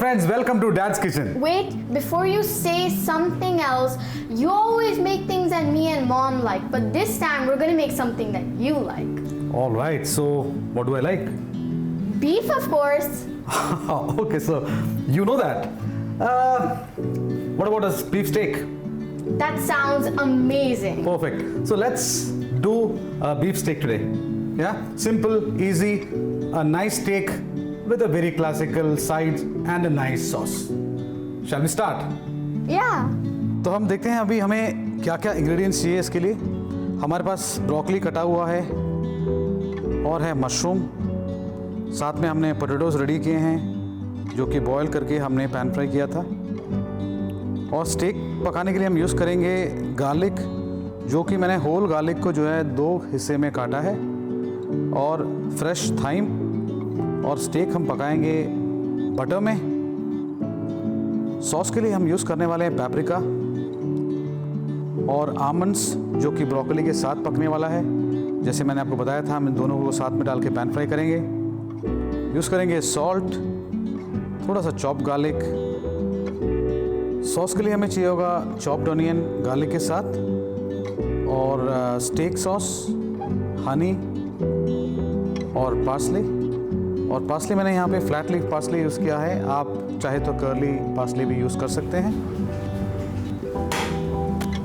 friends, welcome to Dad's Kitchen. Wait, before you say something else, you always make things that me and Mom like, but this time we're gonna make something that you like. Alright, so what do I like? Beef, of course. Okay, so you know that. What about a beef steak? That sounds amazing. Perfect. So let's do a beef steak today. Yeah, simple, easy, a nice steak with a very classical sides and a nice sauce. Shall we start? Yeah. तो हम देखते हैं अभी हमें क्या क्या ingredients चाहिए इसके लिए. हमारे पास ब्रोकली कटा हुआ है और है मशरूम. साथ में हमने पोटैटोज रेडी किए हैं जो कि बॉईल करके हमने पैन फ्राई किया था. और स्टेक पकाने के लिए हम यूज़ करेंगे गार्लिक, जो कि मैंने होल गार्लिक को जो है 2 हिस्से में काटा है, और फ्रेश थाइम. और स्टेक हम पकाएंगे बटर में. सॉस के लिए हम यूज़ करने वाले हैं पैप्रिका और आमंड्स, जो कि ब्रोकली के साथ पकने वाला है. जैसे मैंने आपको बताया था, हम इन दोनों को साथ में डाल के पैन फ्राई करेंगे. यूज़ करेंगे सॉल्ट, थोड़ा सा चॉप गार्लिक. सॉस के लिए हमें चाहिए होगा चॉप्ड ऑनियन गार्लिक के साथ, और स्टेक सॉस, हनी और पार्सले. और पार्सले मैंने यहाँ पे फ्लैट लीफ पार्सले यूज़ किया है. आप चाहे तो कर्ली पार्सले भी यूज़ कर सकते हैं.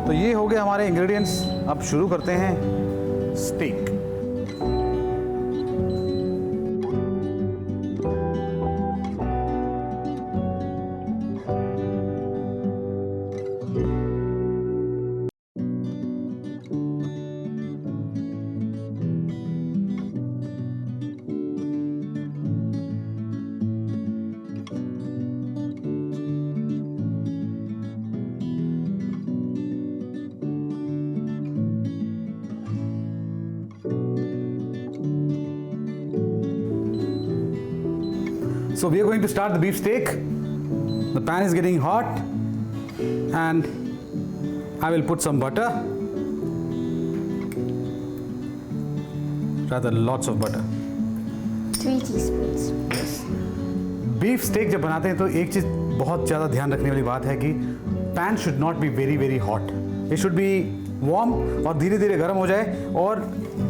तो ये हो गए हमारे इंग्रेडिएंट्स. अब शुरू करते हैं stake. So we are going to start the beef steak. The pan is getting hot and I will put some butter. Rather lots of butter. 3 teaspoons. Yes. Beef steak जब बनाते हैं तो एक चीज़ बहुत ज़्यादा ध्यान रखने वाली बात है कि pan should not be very very hot. It should be warm और धीरे धीरे गर्म हो जाए. और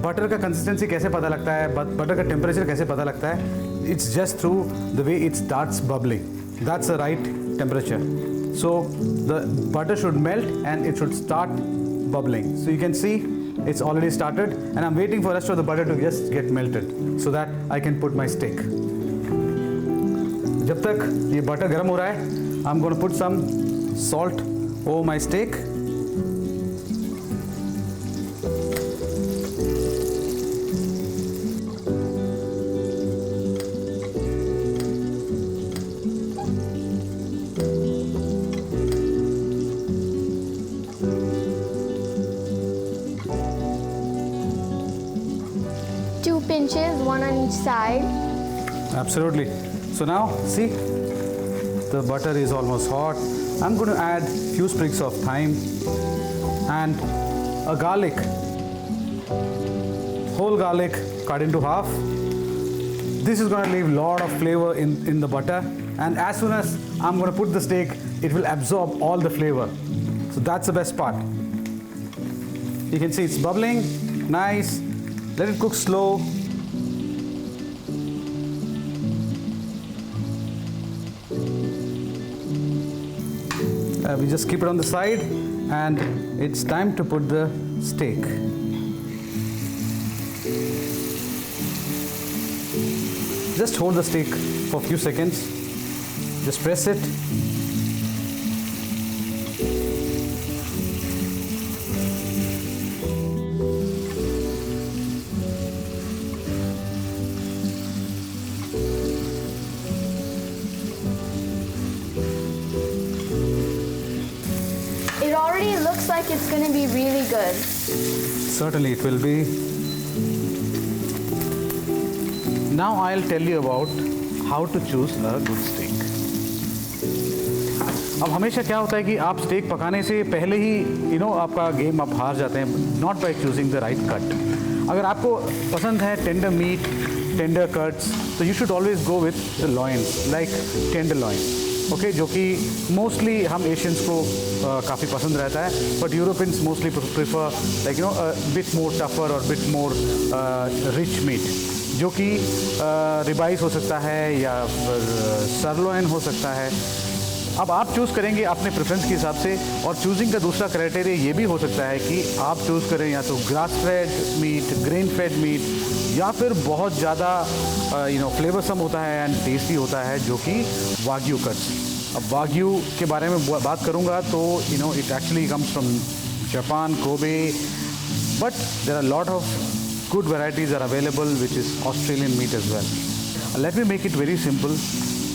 बटर का कंसिस्टेंसी कैसे पता लगता है, बटर का टेम्परेचर कैसे पता लगता है? It's just through the way it starts bubbling. That's the right temperature. So the butter should melt and it should start bubbling. So you can see it's already started, and I'm waiting for the rest of the butter to just get melted so that I can put my steak. जब तक ये butter गर्म हो रहा है, I'm going to put some salt over my steak. Pinches, 1 on each side. Absolutely. So now see, the butter is almost hot. I'm going to add few sprigs of thyme and a garlic, whole garlic cut into half. This is going to leave a lot of flavor in the butter, and as soon as I'm going to put the steak, it will absorb all the flavor. So that's the best part. You can see it's bubbling, nice. Let it cook slow. We just keep it on the side, and it's time to put the steak. Just hold the steak for a few seconds. Just press it. It already looks like it's going to be really good. Certainly it will be. Now I'll tell you about how to choose a good steak. अब हमेशा क्या होता है कि आप stake पकाने से पहले ही आपका गेम आप हार जाते हैं, not by choosing the right cut. अगर आपको पसंद है टेंडर मीट, टेंडर कट्स, तो you should always go with the loin, like tenderloin, okay, जो कि मोस्टली हम एशियंस को काफ़ी पसंद रहता है, but Europeans mostly prefer like bit more tougher और बिट मोर रिच मीट, जो कि रिबाइस हो सकता है या सरलोइन हो सकता है। अब आप चूज़ करेंगे अपने प्रेफरेंस के हिसाब से, और चूजिंग का दूसरा क्राइटेरिया ये भी हो सकता है कि आप चूज़ करें या तो grass fed meat, grain fed meat, या फिर बहुत ज़्यादा फ्लेवरसम होता है एंड टेस्टी होता है, जो कि वाग्यू कट्स। अब वाग्यू के बारे में बात करूँगा तो it actually comes from Japan, Kobe, but there are lot of good varieties are available, which is Australian meat as well. Let me make it very simple.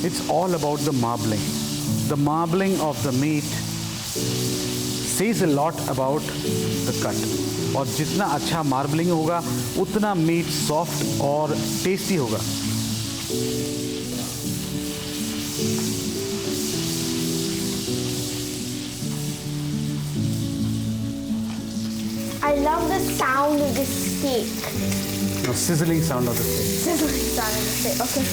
It's all about the marbling. The marbling of the meat says a lot about the cut. और जितना अच्छा marbling होगा उतना meet soft और tasty होगा। I love the sound of the steak. No, sizzling sound of the steak. Sizzling sound of the steak. Okay.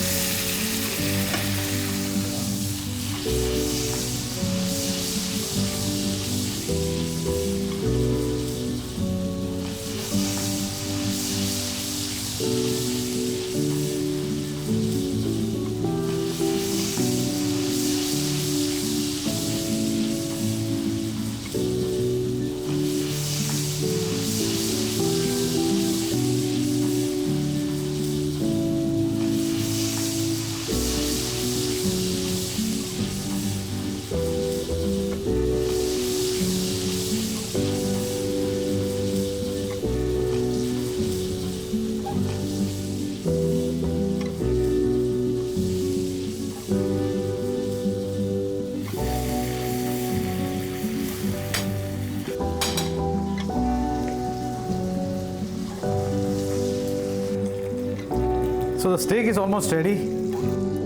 So the steak is almost ready,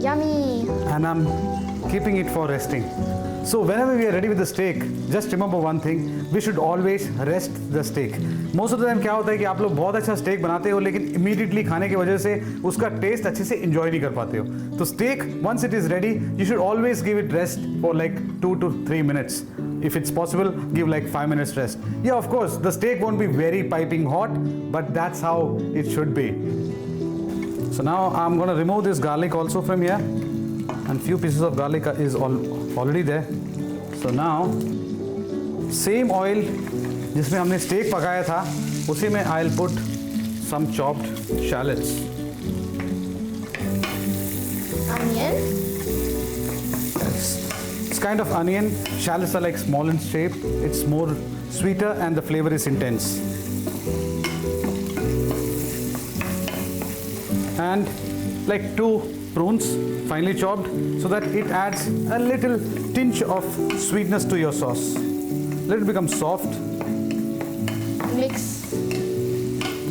Yummy. and I'm keeping it for resting. So whenever we are ready with the steak, just remember one thing, we should always rest the steak. Most of the time क्या होता है कि आप लोग बहुत अच्छा steak बनाते हो, लेकिन immediately खाने की वजह से उसका taste अच्छे से enjoy नहीं कर पाते हो। तो steak, once it is ready, you should always give it rest for like 2 to 3 minutes. If it's possible, give like 5 minutes rest. Yeah, of course, the steak won't be very piping hot, but that's how it should be. So now I'm going to remove this garlic also from here, and few pieces of garlic is already there. So now same oil जिसमें हमने steak पकाया था, उसी में I'll put some chopped shallots. Onion. It's kind of onion. Shallots are like small in shape. It's more sweeter and the flavor is intense. And like 2 prunes finely chopped, so that it adds a little tinge of sweetness to your sauce. Let it become soft. Mix.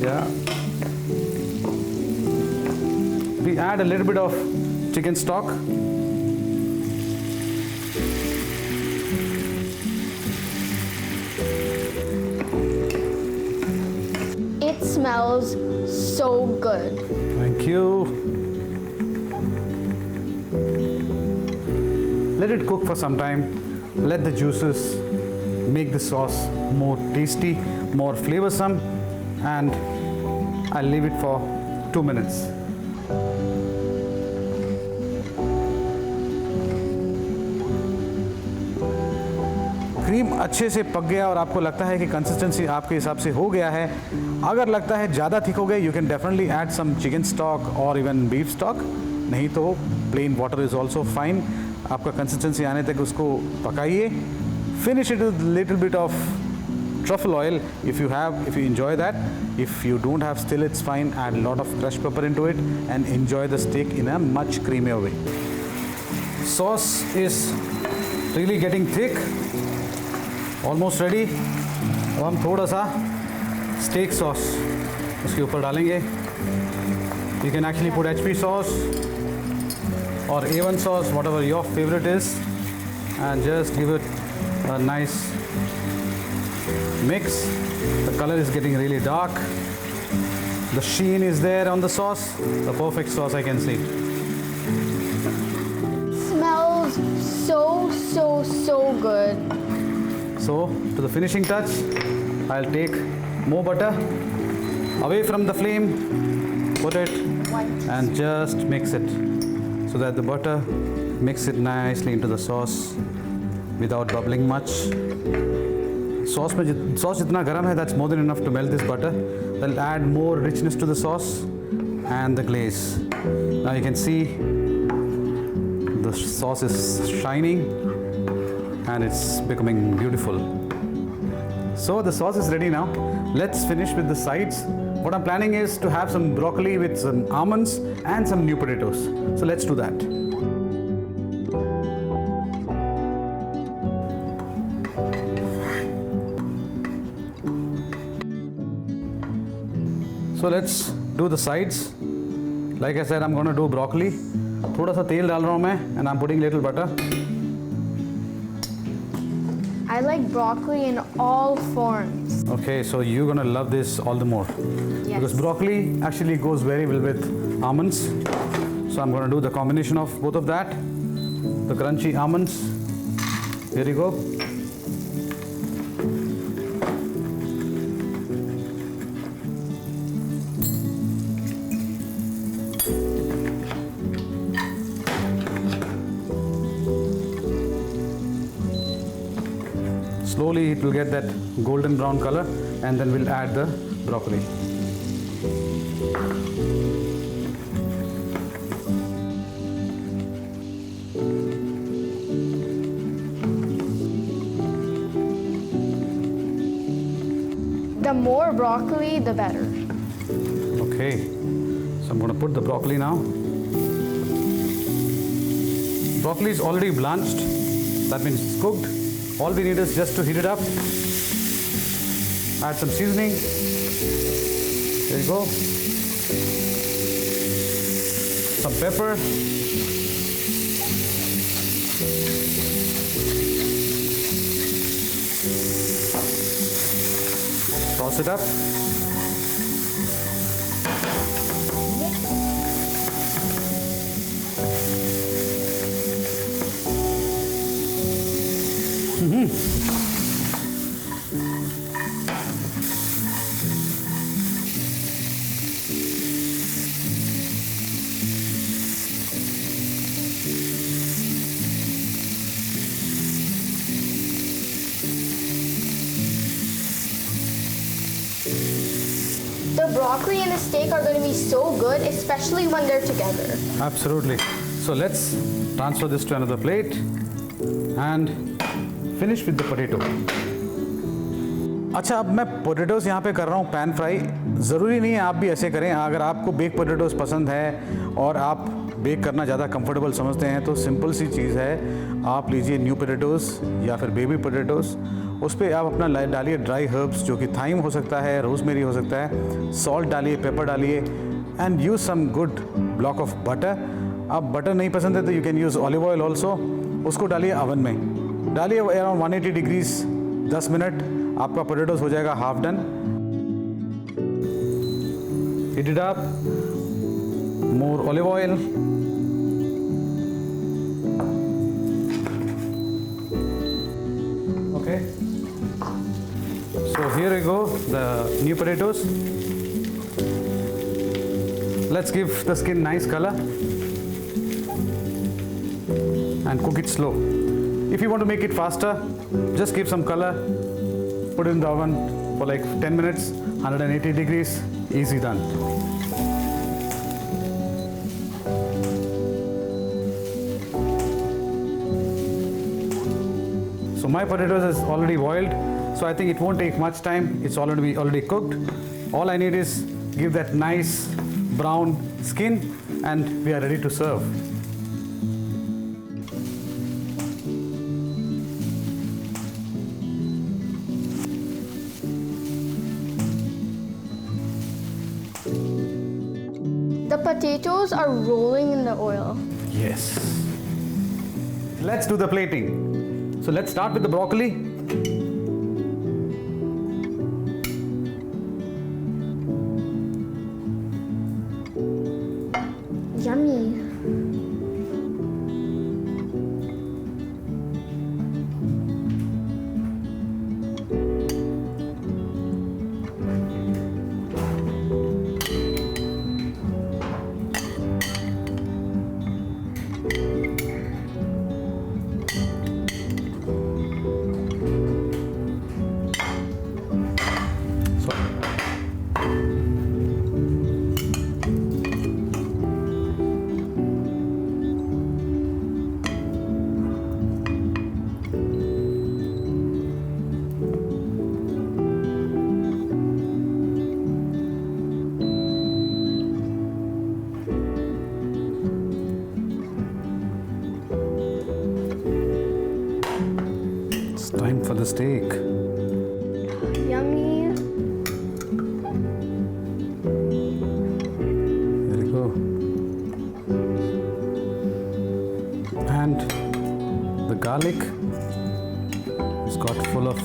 Yeah. We add a little bit of chicken stock. It smells so good. Thank you. Let it cook for some time. Let the juices make the sauce more tasty, more flavorsome, and I'll leave it for 2 minutes. Cream अच्छे से पक गया और आपको लगता है कि consistency आपके हिसाब से हो गया है। अगर लगता है ज़्यादा थिक हो गया, you can definitely add some chicken stock और इवन बीफ स्टॉक, नहीं तो plain water is also fine. आपका कंसिस्टेंसी आने तक उसको पकाइए। Finish it with little bit of truffle oil if you enjoy that. If you don't have, still it's fine. Add a lot of crushed pepper into it and enjoy the steak in a much creamier way. Sauce is really getting thick, almost ready. अब हम थोड़ा सा steak sauce उसके ऊपर डालेंगे. You can actually put HP sauce or A1 sauce, whatever your favorite is, and just give it a nice mix. The color is getting really dark. The sheen is there on the sauce. The perfect sauce I can see. Smells so good. So, to the finishing touch, I'll take more butter away from the flame, put it and just mix it so that the butter mix it nicely into the sauce without bubbling much. Sauce jitna garam hai, that's more than enough to melt this butter. That'll add more richness to the sauce and the glaze. Now you can see the sauce is shining and it's becoming beautiful. So the sauce is ready now. Let's finish with the sides. What I'm planning is to have some broccoli with some almonds and some new potatoes. So let's do that. So let's do the sides. Like I said, I'm going to do broccoli. थोड़ा सा तेल डाल रहा हूँ मैं and I'm putting little butter. I like broccoli in all forms. Okay, so you're going to love this all the more. Yes. Because broccoli actually goes very well with almonds. So I'm going to do the combination of both of that. The crunchy almonds. Here you go. Slowly it will get that golden brown color and then we'll add the broccoli. The more broccoli, the better. Okay, so I'm going to put the broccoli now. Broccoli is already blanched, that means it's cooked. All we need is just to heat it up. Add some seasoning. There you go. Some pepper. Toss it up. The broccoli and the steak are going to be so good, especially when they're together. Absolutely. So let's transfer this to another plate and finish with the potato. अच्छा, अब मैं potatoes यहाँ पे कर रहा हूँ pan fry. ज़रूरी नहीं है आप भी ऐसे करें. अगर आपको बेक पोटैटोज़ पसंद है और आप बेक करना ज़्यादा कंफर्टेबल समझते हैं तो सिंपल सी चीज़ है, आप लीजिए न्यू पोटैटोज़ या फिर बेबी पोटैटोज़. उस पर आप अपना डालिए ड्राई हर्ब्स, जो कि थाइम हो सकता है, रोज़मेरी हो सकता है, सॉल्ट डालिए, पेपर डालिए and use some good block of butter. अब बटर नहीं पसंद है तो you can use olive oil also. उसको डालिए अवन में, डालिए अराउंड 180 डिग्रीज 10 मिनट. आपका पोटैटोज़ हो जाएगा half done. Heat it up, more olive oil. Okay. So here we go, the new potatoes. Let's give the skin nice color and cook it slow. If you want to make it faster, just give some color, put it in the oven for like 10 minutes, 180 degrees, easy done. So my potatoes is already boiled, so I think it won't take much time. It's already cooked. All I need is give that nice brown skin and we are ready to serve. The potatoes are rolling in the oil. Yes. Let's do the plating. So let's start with the broccoli. the steak. Yummy. There you go. And the garlic is got full of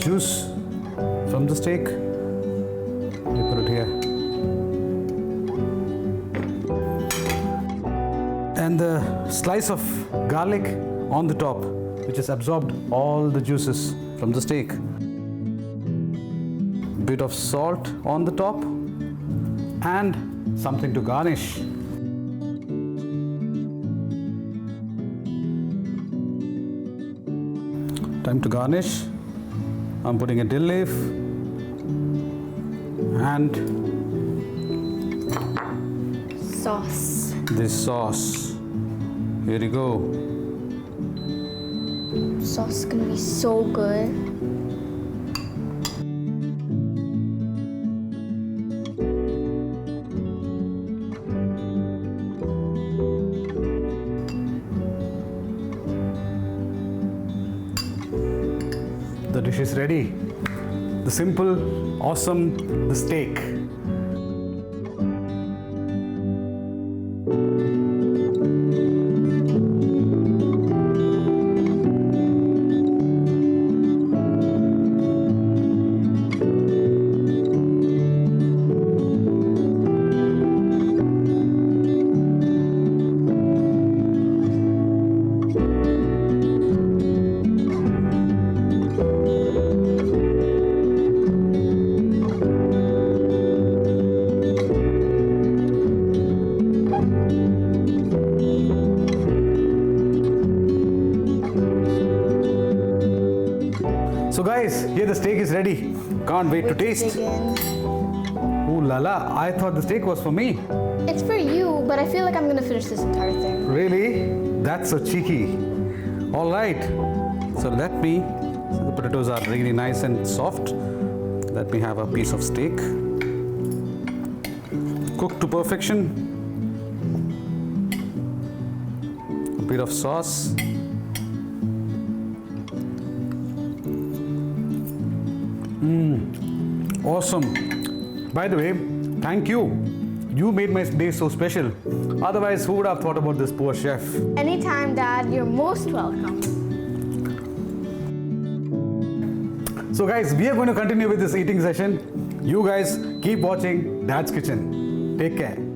juice from the steak. You put it here. And the slice of garlic on the top, which has absorbed all the juices from the steak. Bit of salt on the top and something to garnish. Time to garnish. I'm putting a dill leaf and Sauce. this sauce. Here you go. Sauce is gonna be so good. The dish is ready. The simple, awesome, the steak. So guys, here the steak is ready. Can't wait to taste. Dig in. Ooh la la, I thought the steak was for me. It's for you, but I feel like I'm gonna finish this entire thing. Really? That's so cheeky. All right. So the potatoes are really nice and soft. Let me have a piece of steak. Cooked to perfection. A bit of sauce. Awesome. By the way, thank you. You made my day so special. Otherwise, who would have thought about this poor chef? Anytime, Dad, you're most welcome. So guys, we are going to continue with this eating session. You guys keep watching Dad's Kitchen. Take care.